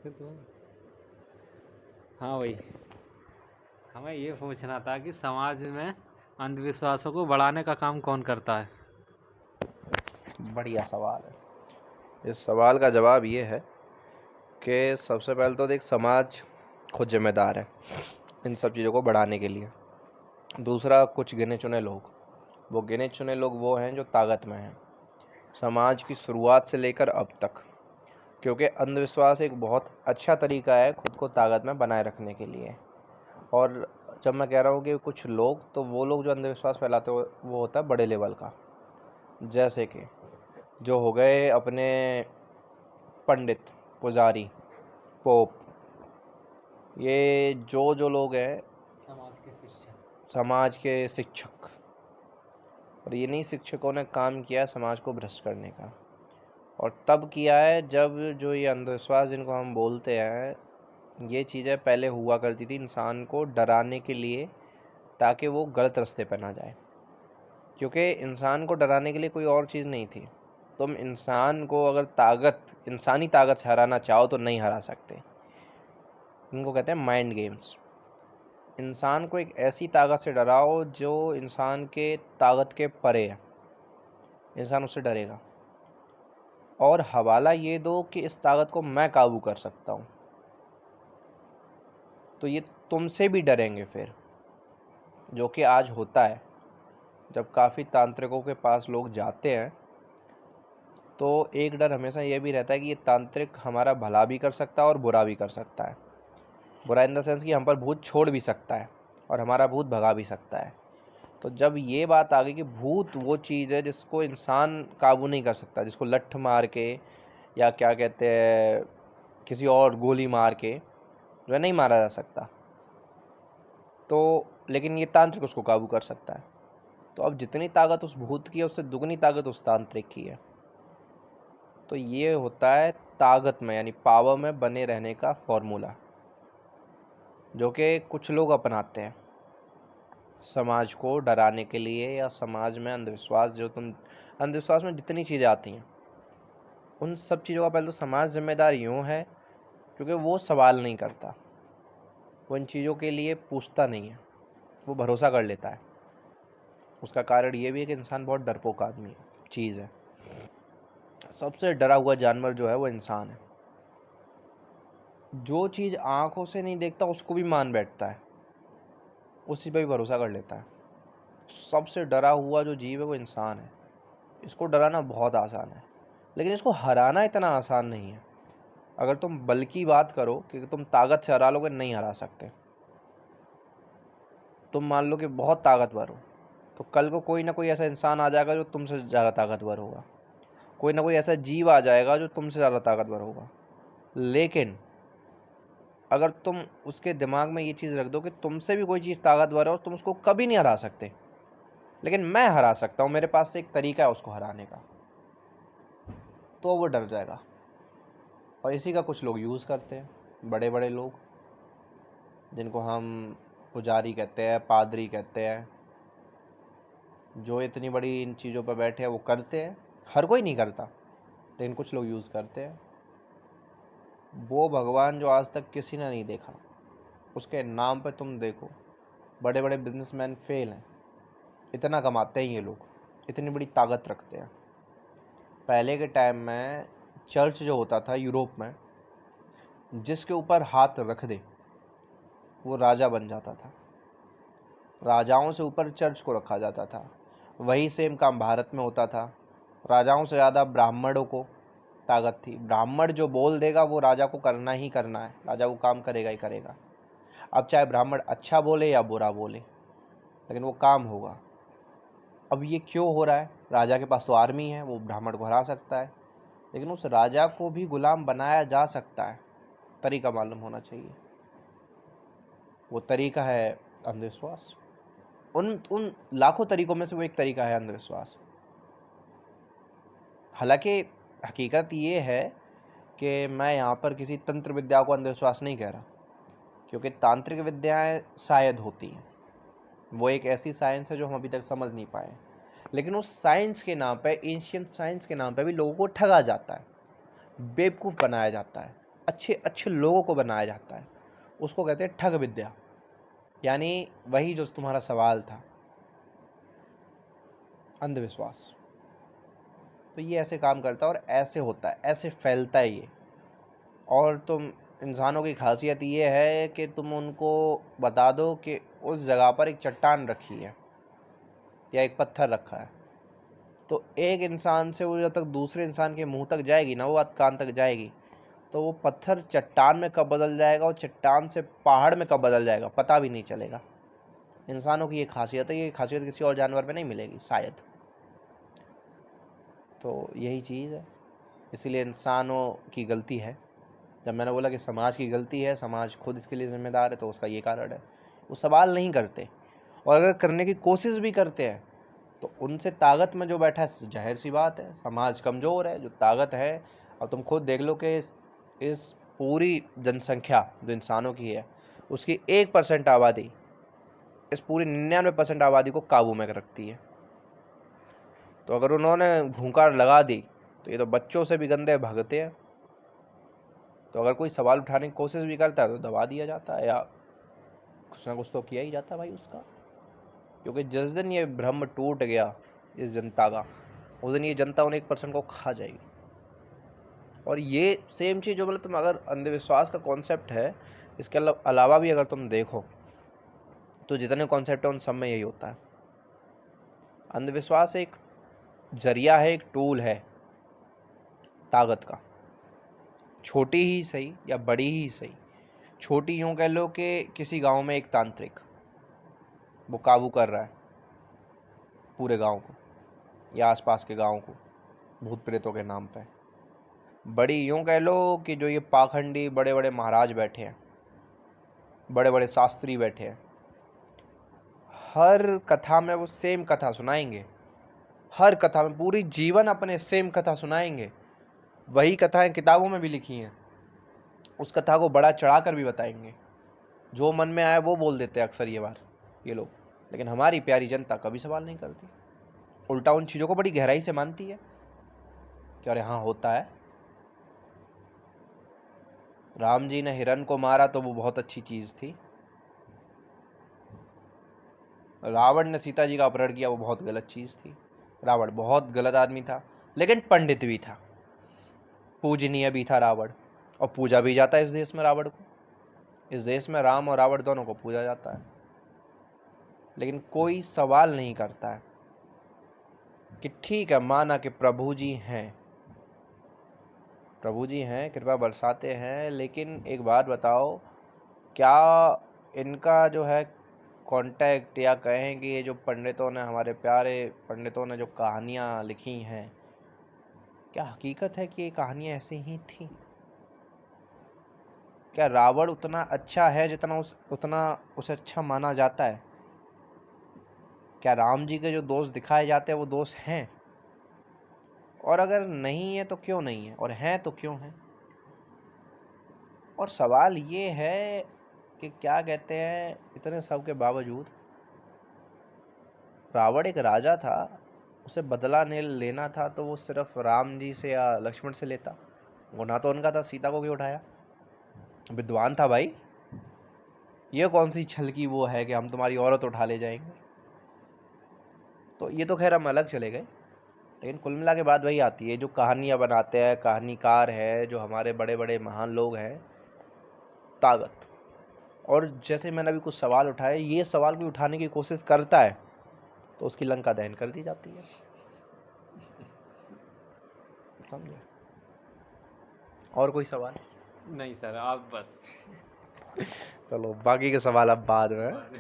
फिर तो हाँ भाई, हमें ये पूछना था कि समाज में अंधविश्वासों को बढ़ाने का काम कौन करता है। बढ़िया सवाल है। इस सवाल का जवाब ये है कि सबसे पहले तो देख, समाज खुद जिम्मेदार है इन सब चीज़ों को बढ़ाने के लिए। दूसरा, कुछ गिने चुने लोग, वो गिने चुने लोग वो हैं जो ताकत में हैं समाज की शुरुआत से लेकर अब तक। क्योंकि अंधविश्वास एक बहुत अच्छा तरीका है खुद को ताकत में बनाए रखने के लिए। और जब मैं कह रहा हूँ कि कुछ लोग, तो वो लोग जो अंधविश्वास फैलाते हो वो होता है बड़े लेवल का। जैसे कि जो हो गए अपने पंडित, पुजारी, पोप, ये जो जो लोग हैं समाज के शिक्षक। समाज के शिक्षक। और ये नहीं, शिक्षकों ने काम किया समाज को भ्रष्ट करने का। और तब किया है जब जो ये अंधविश्वास जिनको हम बोलते हैं, ये चीज़ें पहले हुआ करती थी इंसान को डराने के लिए, ताकि वो गलत रास्ते पर ना जाए। क्योंकि इंसान को डराने के लिए कोई और चीज़ नहीं थी। तुम इंसान को अगर इंसानी ताकत से हराना चाहो तो नहीं हरा सकते। इनको कहते हैं माइंड गेम्स। इंसान को एक ऐसी ताकत से डराओ जो इंसान के ताकत के परे है, इंसान उससे डरेगा। और हवाला ये दो कि इस ताकत को मैं काबू कर सकता हूँ, तो ये तुमसे भी डरेंगे फिर। जो कि आज होता है, जब काफ़ी तांत्रिकों के पास लोग जाते हैं तो एक डर हमेशा ये भी रहता है कि ये तांत्रिक हमारा भला भी कर सकता है और बुरा भी कर सकता है। बुरा इन द सेंस कि हम पर भूत छोड़ भी सकता है और हमारा भूत भगा भी सकता है। तो जब ये बात आ गई कि भूत वो चीज़ है जिसको इंसान काबू नहीं कर सकता, जिसको लठ मार के या क्या कहते हैं किसी और गोली मार के जो है नहीं मारा जा सकता, तो लेकिन ये तांत्रिक उसको काबू कर सकता है। तो अब जितनी ताकत उस भूत की है उससे दुगनी ताकत उस तांत्रिक की है। तो ये होता है ताकत में यानी पावर में बने रहने का फॉर्मूला, जो कि कुछ लोग अपनाते हैं समाज को डराने के लिए, या समाज में अंधविश्वास, अंधविश्वास में जितनी चीज़ें आती हैं उन सब चीज़ों का पहले तो समाज जिम्मेदार यूँ है क्योंकि वो सवाल नहीं करता, वो इन चीज़ों के लिए पूछता नहीं है, वो भरोसा कर लेता है। उसका कारण ये भी है कि इंसान बहुत डरपोक आदमी है, चीज़ है। सबसे डरा हुआ जानवर जो है वो इंसान है। जो चीज़ आंखों से नहीं देखता उसको भी मान बैठता है, उसी पे भी भरोसा कर लेता है। सबसे डरा हुआ जो जीव है वो इंसान है। इसको डराना बहुत आसान है, लेकिन इसको हराना इतना आसान नहीं है। अगर तुम बल की बात करो कि तुम ताकत से हरा लोगे, नहीं हरा सकते। तुम मान लो कि बहुत ताकतवर हो, तो कल को कोई ना कोई ऐसा इंसान आ जाएगा जो तुमसे ज़्यादा ताकतवर होगा, कोई ना कोई ऐसा जीव आ जाएगा जो तुमसे ज़्यादा ताकतवर होगा। लेकिन अगर तुम उसके दिमाग में ये चीज़ रख दो कि तुमसे भी कोई चीज़ ताकतवर है और तुम उसको कभी नहीं हरा सकते, लेकिन मैं हरा सकता हूँ, मेरे पास से एक तरीका है उसको हराने का, तो वो डर जाएगा। और इसी का कुछ लोग यूज़ करते हैं, बड़े बड़े लोग जिनको हम पुजारी कहते हैं, पादरी कहते हैं, जो इतनी बड़ी इन चीज़ों पर बैठे हैं वो करते हैं। हर कोई नहीं करता, लेकिन कुछ लोग यूज़ करते हैं। वो भगवान जो आज तक किसी ने नहीं देखा, उसके नाम पे तुम देखो बड़े बड़े बिजनेसमैन फेल हैं। इतना कमाते हैं ये लोग, इतनी बड़ी ताकत रखते हैं। पहले के टाइम में चर्च जो होता था यूरोप में, जिसके ऊपर हाथ रख दे वो राजा बन जाता था। राजाओं से ऊपर चर्च को रखा जाता था। वही सेम काम भारत में होता था। राजाओं से ज़्यादा ब्राह्मणों को ताकत थी। ब्राह्मण जो बोल देगा वो राजा को करना ही करना है, राजा वो काम करेगा ही करेगा। अब चाहे ब्राह्मण अच्छा बोले या बुरा बोले, लेकिन वो काम होगा। अब ये क्यों हो रहा है? राजा के पास तो आर्मी है, वो ब्राह्मण को हरा सकता है, लेकिन उस राजा को भी गुलाम बनाया जा सकता है। तरीका मालूम होना चाहिए। वो तरीका है अंधविश्वास। उन उन लाखों तरीकों में से वो एक तरीका है अंधविश्वास। हालांकि हकीकत ये है कि मैं यहाँ पर किसी तंत्र विद्या को अंधविश्वास नहीं कह रहा, क्योंकि तांत्रिक विद्याएं शायद होती हैं, वो एक ऐसी साइंस है जो हम अभी तक समझ नहीं पाए। लेकिन उस साइंस के नाम पे, एंशियंट साइंस के नाम पे भी लोगों को ठगा जाता है, बेवकूफ़ बनाया जाता है। अच्छे अच्छे लोगों को बनाया जाता है। उसको कहते हैं ठग विद्या। यानी वही जो तुम्हारा सवाल था, अंधविश्वास। तो ये ऐसे काम करता है और ऐसे होता है, ऐसे फैलता है ये। और तुम इंसानों की खासियत ये है कि तुम उनको बता दो कि उस जगह पर एक चट्टान रखी है या एक पत्थर रखा है, तो एक इंसान से वो जब तक दूसरे इंसान के मुंह तक जाएगी ना, वो बात कान तक जाएगी, तो वो पत्थर चट्टान में कब बदल जाएगा और चट्टान से पहाड़ में कब बदल जाएगा पता भी नहीं चलेगा। इंसानों की ये खासियत है, ये खासियत किसी और जानवर में नहीं मिलेगी शायद। तो यही चीज़ है, इसीलिए इंसानों की गलती है। जब मैंने बोला कि समाज की गलती है, समाज खुद इसके लिए जिम्मेदार है, तो उसका ये कारण है, वो सवाल नहीं करते। और अगर करने की कोशिश भी करते हैं तो उनसे ताकत में जो बैठा है, जाहिर सी बात है समाज कमज़ोर है। जो ताकत है, और तुम खुद देख लो कि इस पूरी जनसंख्या जो इंसानों की है, उसकी 1% आबादी इस पूरी 99% आबादी को काबू में रखती है। तो अगर उन्होंने भूंकार लगा दी तो ये तो बच्चों से भी गंदे भागते हैं। तो अगर कोई सवाल उठाने की कोशिश भी करता है तो दबा दिया जाता है, या कुछ ना कुछ तो किया ही जाता है भाई उसका। क्योंकि जिस दिन ये भ्रम टूट गया इस जनता का, उस दिन ये जनता उन 1% को खा जाएगी। और ये सेम चीज़ जो बोले तुम, अगर अंधविश्वास का कॉन्सेप्ट है, इसके अलावा भी अगर तुम देखो तो जितने कॉन्सेप्ट है उन सब में यही होता है। अंधविश्वास एक जरिया है, एक टूल है ताकत का, छोटी ही सही या बड़ी ही सही। छोटी यूँ कह लो कि किसी गांव में एक तांत्रिक, वो काबू कर रहा है पूरे गांव को या आसपास के गांव को भूत प्रेतों के नाम पे। बड़ी यूँ कह लो कि जो ये पाखंडी बड़े बड़े महाराज बैठे हैं, बड़े बड़े शास्त्री बैठे हैं, हर कथा में वो सेम कथा सुनाएंगे। हर कथा में पूरी जीवन अपने सेम कथा सुनाएंगे। वही कथाएं किताबों में भी लिखी हैं, उस कथा को बड़ा चढ़ा कर भी बताएंगे। जो मन में आए वो बोल देते हैं अक्सर ये लोग। लेकिन हमारी प्यारी जनता कभी सवाल नहीं करती, उल्टा उन चीज़ों को बड़ी गहराई से मानती है कि अरे हाँ होता है। राम जी ने हिरण को मारा तो वो बहुत अच्छी चीज़ थी। रावण ने सीता जी का अपहरण किया, वो बहुत गलत चीज़ थी। रावण बहुत गलत आदमी था, लेकिन पंडित भी था, पूजनीय भी था रावण, और पूजा भी जाता है इस देश में रावण को। इस देश में राम और रावण दोनों को पूजा जाता है। लेकिन कोई सवाल नहीं करता है कि ठीक है, माना कि प्रभु जी हैं, प्रभु जी हैं, कृपा बरसाते हैं, लेकिन एक बात बताओ, क्या इनका जो है कांटेक्ट, या कहें कि ये जो पंडितों ने, हमारे प्यारे पंडितों ने जो कहानियाँ लिखी हैं, क्या हकीकत है कि ये कहानियाँ ऐसी ही थी? क्या रावण उतना अच्छा है जितना उतना उसे अच्छा माना जाता है? क्या राम जी के जो दोस्त दिखाए जाते हैं वो दोस्त हैं? और अगर नहीं है तो क्यों नहीं है, और हैं तो क्यों हैं? और सवाल ये है कि क्या कहते हैं, इतने सब के बावजूद रावण एक राजा था, उसे बदला लेना था तो वो सिर्फ राम जी से या लक्ष्मण से लेता। गुनाह तो उनका था, सीता को क्यों उठाया? विद्वान था भाई। ये कौन सी छल की वो है कि हम तुम्हारी औरत उठा ले जाएंगे? तो ये तो खैर हम अलग चले गए, लेकिन कुल मिला के बात वही आती है, जो कहानियाँ बनाते हैं, कहानीकार है, जो हमारे बड़े बड़े महान लोग हैं, ताकत। और जैसे मैंने अभी कुछ सवाल उठाए, ये सवाल भी उठाने की कोशिश करता है तो उसकी लंका दहन कर दी जाती है। समझे? और कोई सवाल? नहीं सर, आप बस चलो बाकी के सवाल अब बाद में। बाद में।